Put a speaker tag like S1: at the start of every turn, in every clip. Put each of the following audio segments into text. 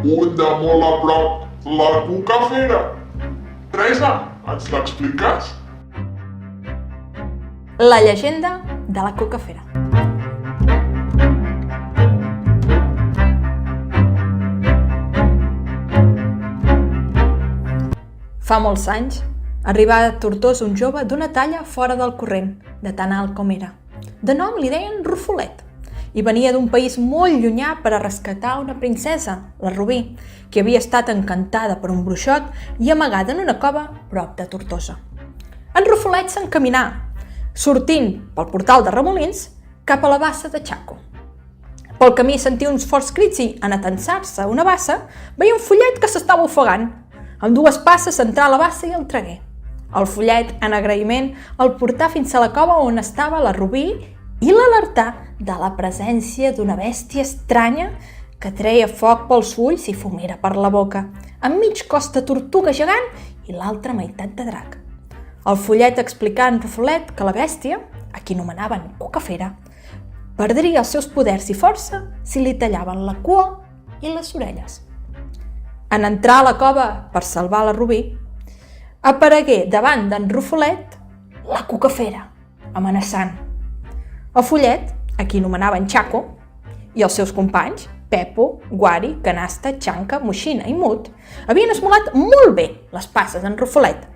S1: un de molt a prop, la cucafera. Teresa, ens l'expliques?
S2: La llegenda de la cucafera. Fa molts anys, arribà a Tortosa un jove d'una talla fora del corrent, de tan alt com era. De nom li deien Rufolet, i venia d'un país molt llunyà per a rescatar una princesa, la Rubí, que havia estat encantada per un bruixot i amagada en una cova prop de Tortosa. En Rufolet s'encaminà, sortint pel portal de Remolins cap a la bassa de Xaco. Pel camí sentia uns forts crits i, en atensar-se a una bassa, veia un follet que s'estava ofegant. Amb dues passes entrà a la bassa i el tragué. El follet, en agraïment, el portà fins a la cova on estava la Rubí i l'alertà de la presència d'una bèstia estranya que treia foc pels ulls i fumera per la boca, amb mig cos de tortuga gegant i l'altra meitat de drac. El follet explicà a en Rufolet que la bèstia, a qui anomenaven cucafera, perdria els seus poders i força si li tallaven la cua i les orelles. En entrar a la cova per salvar la Rubí, aparegué davant d'en Rufolet la cucafera, amenaçant. El follet, a qui anomenaven Xaco, i els seus companys, Pepo, Guari, Canasta, Xanca, Moixina i Mut, havien esmolat molt bé les passes d'en Rufolet,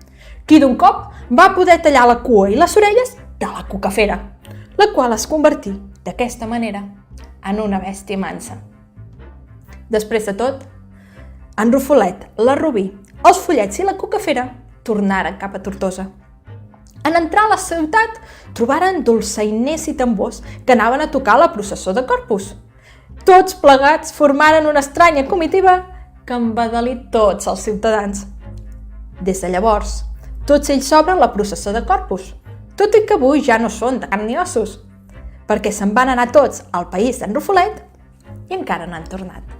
S2: qui d'un cop va poder tallar la cua i les orelles de la cucafera, la qual es convertí, d'aquesta manera, en una bèstia mansa. Després de tot, en Rufolet, la Rubí, els follets i la cucafera tornaren cap a Tortosa. En entrar a la ciutat, trobaren dolçainers i tambors que anaven a tocar la processó de Corpus. Tots plegats formaren una estranya comitiva que embadalí tots els ciutadans. Des de llavors, tots ells s'obren la processó de Corpus, tot i que avui ja no són de carn ni ossos, perquè se'n van anar tots al país d'en Rufolet i encara no han tornat.